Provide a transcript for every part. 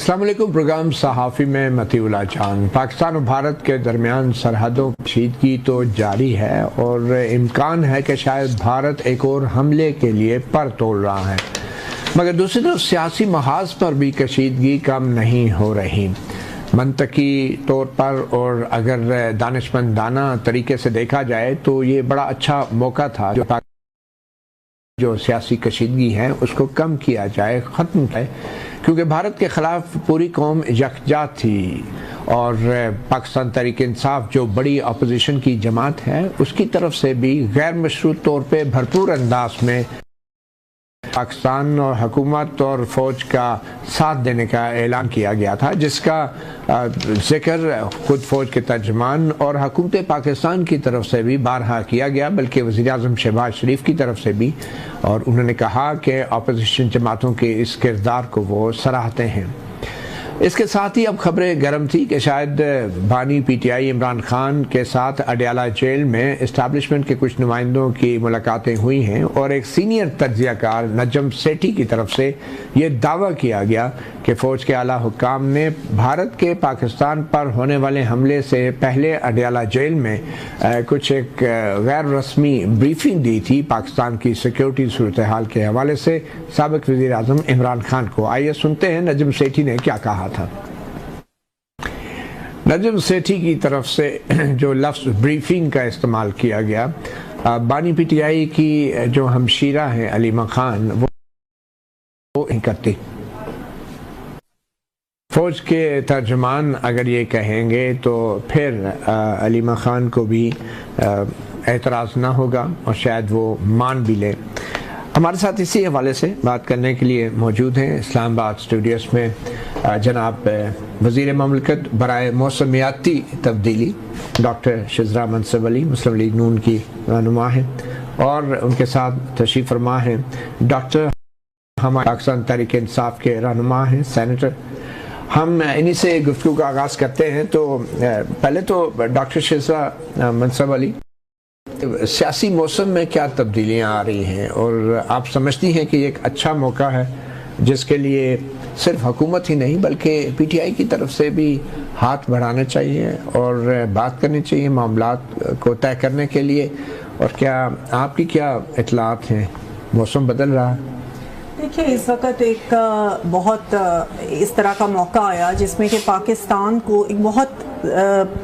अस्सलाम वालेकुम। प्रोग्राम सहाफ़ी में मतीउल्लाह जान। पाकिस्तान और भारत के दरमियान सरहदों की कशीदगी तो जारी है और इम्कान है कि शायद भारत एक और हमले के लिए पर तोड़ रहा है, मगर दूसरी तरफ सियासी महाज पर भी कशीदगी कम नहीं हो रही। मंतकी तौर पर और अगर दानिशमंदाना तरीके से देखा जाए तो ये बड़ा अच्छा मौका था जो सियासी कशीदगी है उसको कम किया जाए, ख़त्म किया, क्योंकि भारत के ख़िलाफ़ पूरी कौम यकजा थी और पाकिस्तान तहरीक इंसाफ जो बड़ी अपोजिशन की जमात है उसकी तरफ से भी गैर मशरूत तौर पे भरपूर अंदाज में पाकिस्तान और हुकूमत और फ़ौज का साथ देने का ऐलान किया गया था, जिसका ज़िक्र खुद फ़ौज के तर्जमान और हुकूमत पाकिस्तान की तरफ से भी बारहा किया गया, बल्कि वज़ीर-ए-आज़म शहबाज शरीफ की तरफ से भी। और उन्होंने कहा कि अपोजिशन जमातों के इस किरदार को वो सराहते हैं। इसके साथ ही अब खबरें गर्म थी कि शायद बानी पीटीआई इमरान खान के साथ अडयाला जेल में इस्टेब्लिशमेंट के कुछ नुमाइंदों की मुलाकातें हुई हैं और एक सीनियर तज्ज़ियाकार नजम सेठी की तरफ से ये दावा किया गया कि फ़ौज के आला हुक्काम ने भारत के पाकिस्तान पर होने वाले हमले से पहले अडयाला जेल में कुछ एक गैर रस्मी ब्रीफिंग दी थी पाकिस्तान की सिक्योरिटी सूरत हाल के हवाले से साबिक़ वज़ीर आज़म इमरान खान को। आइए सुनते हैं नजम सेठी ने क्या कहा था। नजम सेठी की तरफ से जो लफ्ज़ ब्रीफिंग का इस्तेमाल किया गया, बानी पीटीआई की जो हमशीरा हैं अलीमा खान वो नहीं करती। फ़ौज के तर्जमान अगर ये कहेंगे तो फिर अलीमा खान को भी एतराज़ ना होगा और शायद वो मान भी लें। हमारे साथ इसी हवाले से बात करने के लिए मौजूद हैं इस्लामाबाद स्टूडियोज़ में जनाब वज़ीर ममलकत बराए मौसमियाती तब्दीली डॉक्टर शिज़रा मनसब अली, मुस्लिम लीग नून की रहनुमा हैं, और उनके साथ तशरीफ़ फरमा हैं डॉक्टर हमारे पाकिस्तान तहरीक इंसाफ के रहनुमा हैं सेनेटर। हम इन्हीं से गुफ्तगू का आगाज़ करते हैं। तो पहले तो डॉक्टर शिज़रा मनसब अली, सियासी मौसम में क्या तब्दीलियां आ रही हैं और आप समझती हैं कि ये एक अच्छा मौका है जिसके लिए सिर्फ हुकूमत ही नहीं बल्कि पीटीआई की तरफ से भी हाथ बढ़ाना चाहिए और बात करनी चाहिए मामलात को तय करने के लिए? और क्या आपकी क्या इत्तलात हैं? मौसम बदल रहा है। देखिए, इस वक्त एक बहुत इस तरह का मौका आया जिसमें कि पाकिस्तान को एक बहुत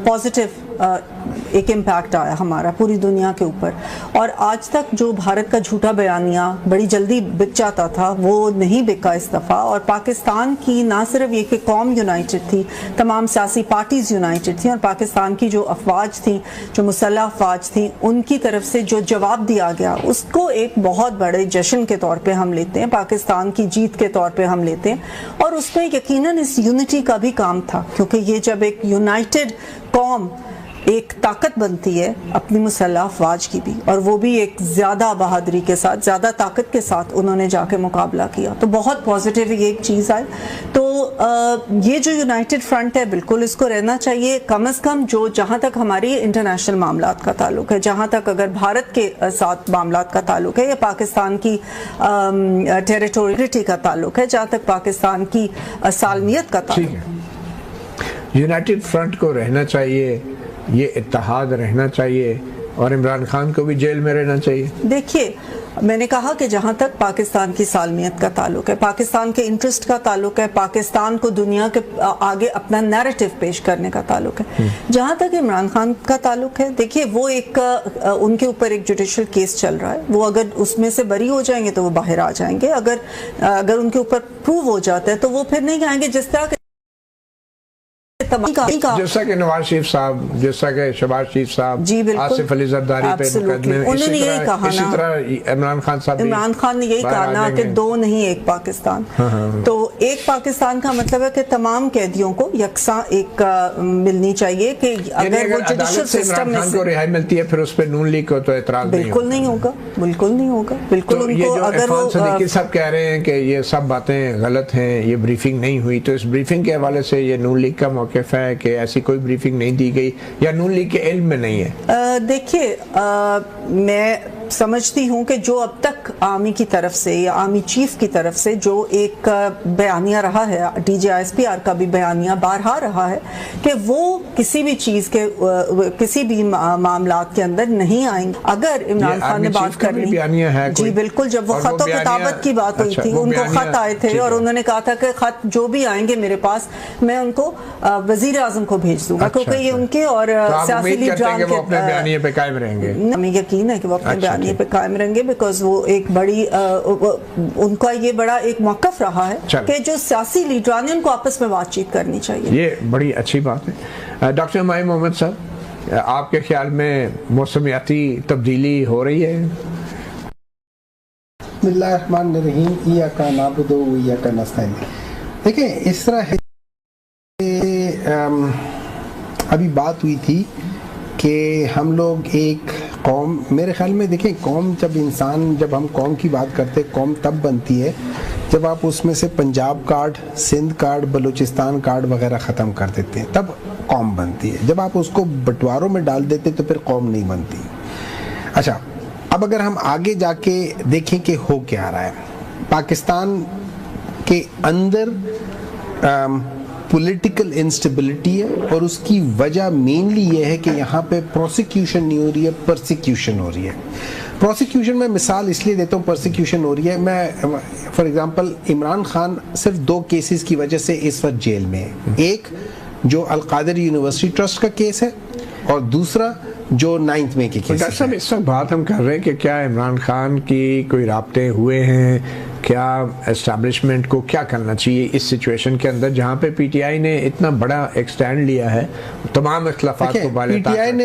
पॉजिटिव एक इम्पैक्ट आया हमारा पूरी दुनिया के ऊपर। और आज तक जो भारत का झूठा बयानिया बड़ी जल्दी बिक जाता था वो नहीं बिका इस दफ़ा। और पाकिस्तान की ना सिर्फ ये कि कौम यूनाइटेड थी, तमाम सियासी पार्टीज़ यूनाइटेड थी, और पाकिस्तान की जो अफवाज थी, जो मुसल्लह अफवाज थी, उनकी तरफ से जो जवाब दिया गया उसको एक बहुत बड़े जश्न के तौर पर हम लेते हैं, पाकिस्तान की जीत के तौर पर हम लेते हैं। और उसमें यकीनन इस यूनिटी का भी काम था, क्योंकि ये जब एक यूनाइटेड कौम एक ताकत बनती है अपनी मुसल्लह अफवाज की भी, और वो भी एक ज़्यादा बहादुरी के साथ, ज़्यादा ताकत के साथ उन्होंने जाके मुकाबला किया, तो बहुत पॉजिटिव ये एक चीज़ आई। तो ये जो यूनाइटेड फ्रंट है बिल्कुल इसको रहना चाहिए, कम से कम जो जहाँ तक हमारी इंटरनेशनल मामलात का ताल्लुक है, जहाँ तक अगर भारत के साथ मामलात का ताल्लुक है या पाकिस्तान की टेरिटोरियलिटी का ताल्लुक है, जहाँ तक पाकिस्तान की सालमियत का ताल्लुक है, यूनाइटेड फ्रंट को रहना चाहिए, ये इत्तेहाद रहना चाहिए, और इमरान खान को भी जेल में रहना चाहिए। देखिए, मैंने कहा कि जहाँ तक पाकिस्तान की सालमियत का ताल्लुक है, पाकिस्तान के इंटरेस्ट का ताल्लुक है, पाकिस्तान को दुनिया के आगे अपना नैरेटिव पेश करने का ताल्लुक है। जहाँ तक इमरान खान का ताल्लुक है, देखिए वो एक उनके ऊपर एक जुडिशल केस चल रहा है, वो अगर उसमें से बरी हो जाएंगे तो वो बाहर आ जाएंगे, अगर उनके ऊपर प्रूव हो जाता है तो वो फिर नहीं आएंगे। जिस तरह जैसा कि नवाज शरीफ साहब, जैसा कि शहबाज शरीफ साहब, आसिफ अली जरदारी पे मुकदमे, उन्होंने यही कहा इसी तरह इमरान खान साहब, इमरान खान ने यही कहा ना कि दो नहीं एक पाकिस्तान। तो एक पाकिस्तान का मतलब है कि तमाम कैदियों को यकसा एक मिलनी चाहिए कि अगर वो जुडिशल सिस्टम में को रिहाई मिलती है फिर उस पर नून लीग को तो एतराज बिल्कुल नहीं होगा, बिल्कुल नहीं होगा, बिल्कुल उनको अगर वो सदीकी साहब कह रहे हैं कि ये सब बातें गलत हैं, ये ब्रीफिंग नहीं हुई, तो इस ब्रीफिंग के हवाले से ये नून लीग का मौक़िफ़ है कि ऐसी कोई ब्रीफिंग नहीं दी गई या नून लीग के इल्म में नहीं है? देखिए, मैं समझती हूँ कि जो अब तक आर्मी की तरफ से या आर्मी चीफ की तरफ से जो एक बयानिया रहा है, DGISPR का भी बयानिया बारहा रहा है कि वो किसी भी चीज़ के किसी भी मामलात के अंदर नहीं आएंगे। अगर इमरान खान ने बात करनी, जी बिल्कुल, जब वो खत किताबत की बात हुई थी, उनको खत आए थे और उन्होंने कहा था कि खत जो भी आएंगे मेरे पास मैं उनको वजीर आजम को भेज दूंगा, क्योंकि ये उनके और सियासी लीडरान के अपने बयानिए पे कायम रहेंगे। हमें यकीन है कि वो अपने बयानिए पे कायम रहेंगे, बिकॉज वो एक बड़ी उनका ये बड़ा एक मौक़िफ़ रहा है कि जो सियासी लीडरान हैं उनको आपस में बातचीत करनी चाहिए। ये बड़ी अच्छी बात है। डॉक्टर हुमायूं मोहम्मद साहब, आपके ख्याल में मौसमियाती तब्दीली हो रही है? बिस्मिल्लाहिर्रहमानिर्रहीम, इय्याका नअबुदु व इय्याका नस्तईन। देखिए, इस तरह है, अभी बात हुई थी कि हम लोग एक कौम, मेरे ख्याल में देखें, कौम जब हम कौम की बात करते हैं, कौम तब बनती है जब आप उसमें से Punjab card, Sindh card, Balochistan card वगैरह ख़त्म कर देते हैं, तब कौम बनती है। जब आप उसको बंटवारों में डाल देते तो फिर कौम नहीं बनती। अच्छा, अब अगर हम आगे जाके देखें कि हो क्या रहा है, पाकिस्तान के अंदर पॉलिटिकल इंस्टेबिलिटी है और उसकी वजह मेनली ये है कि यहाँ पे प्रोसिक्यूशन नहीं हो रही है, परसिक्यूशन हो रही है। प्रोसिक्यूशन में मिसाल इसलिए देता हूँ, परसिक्यूशन हो रही है, मैं फॉर एग्जांपल इमरान खान सिर्फ 2 केसेस की वजह से इस वक्त जेल में है। एक जो अल-कादिर यूनिवर्सिटी ट्रस्ट का केस है और दूसरा जो 9 मई के केस। डॉक्टर साहब, इस वक्त बात हम कर रहे हैं कि क्या इमरान खान की कोई राब्ते हुए हैं, क्या एस्टैब्लिशमेंट को क्या करना चाहिए इस सिचुएशन के अंदर जहाँ पे पीटीआई ने इतना बड़ा एक स्टैंड लिया है, तमाम इख्तिलाफात को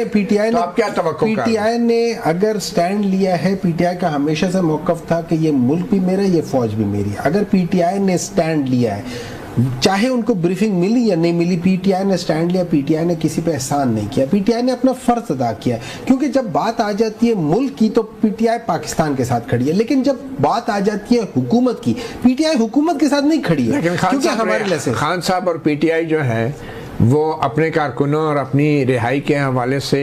पीटीआई तो आप क्या तवक्को कर रहे हैं? पीटीआई ने अगर स्टैंड लिया है, पीटीआई का हमेशा से मौक़िफ़ था कि ये मुल्क भी मेरा, ये फौज भी मेरी। अगर पीटीआई ने स्टैंड लिया है, चाहे उनको ब्रीफिंग मिली या नहीं मिली, पीटीआई ने स्टैंड लिया, पीटीआई ने किसी पे एहसान नहीं किया, पीटीआई ने अपना फर्ज अदा किया। क्योंकि जब बात आ जाती है मुल्क की तो पीटीआई पाकिस्तान के साथ खड़ी है, लेकिन जब बात आ जाती है हुकूमत की, पीटीआई हुकूमत के साथ नहीं खड़ी है। क्योंकि हमारे लिए खान साहब और पीटीआई जो है वो अपने कारकुनों और अपनी रिहाई के हवाले से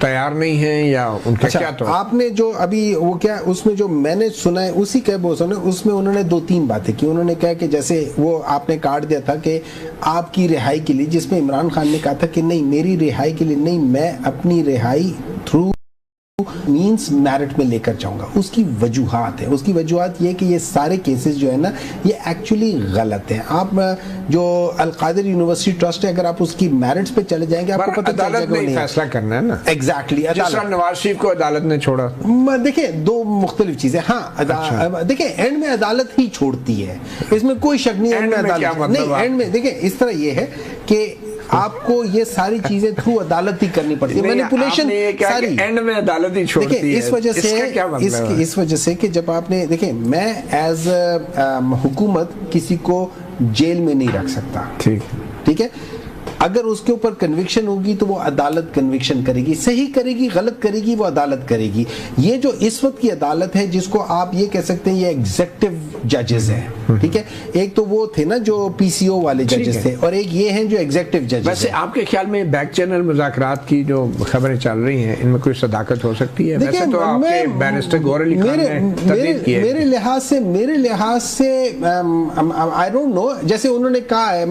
तैयार नहीं हैं, या उनका क्या? तो आपने जो अभी वो क्या, उसमें जो मैंने सुना है उसी के बोल, उसमें उन्होंने 2-3 बातें की। उन्होंने कहा कि जैसे वो आपने कार्ड दिया था कि आपकी रिहाई के लिए, जिसमें इमरान खान ने कहा था कि नहीं, मेरी रिहाई के लिए नहीं, मैं अपनी रिहाई थ्रू मींस मेरिट में लेकर जाऊंगा। उसकी वजूहात है, उसकी वजूहात ये कि ये सारे केसेस जो है ना, ये एक्चुअली गलत हैं। आप जो अल-कादिर यूनिवर्सिटी ट्रस्ट है, अगर आप उसकी मेरिट्स पे चले जाएंगे, आपको पता चल जाएगा नहीं फैसला करना है ना। एग्जैक्टली, नवाज शरीफ को अदालत ने छोड़ा। देखिए, 2 मुख्तलिफ चीजें। हाँ, देखिए, एंड में अदालत ही छोड़ती है, इसमें कोई शक नहीं है। एंड में अदालत नहीं, एंड में देखिए इस तरह ये है कि आपको ये सारी चीजें थ्रू अदालत ही करनी पड़ती है, मैनिपुलेशन सारी एंड में अदालत ही छोड़ती है। इस वजह से कि जब आपने, देखिए, मैं एज हुकूमत किसी को जेल में नहीं रख सकता, ठीक है। अगर उसके ऊपर कन्विक्शन होगी तो वो अदालत कन्विक्शन करेगी, सही करेगी, गलत करेगी, वो अदालत करेगी। ये जो इस वक्त की अदालत है, जिसको आप ये कह सकते हैं ये एग्जीक्यूटिव जजेस हैं, ठीक है। एक तो वो थे ना जो पीसीओ वाले जजेस थे, और एक ये हैं जो एग्जीक्यूटिव जजेस। वैसे आपके ख्याल में बैक चैनल मुज़ाकरात की जो खबरें चल रही हैं, इनमें कोई सदाकत हो सकती है? वैसे तो आपके बैरिस्टर गौहर अली खान ने तरदीद की है। मेरे लिहाज से आई डोंट नो, जैसे उन्होंने कहा है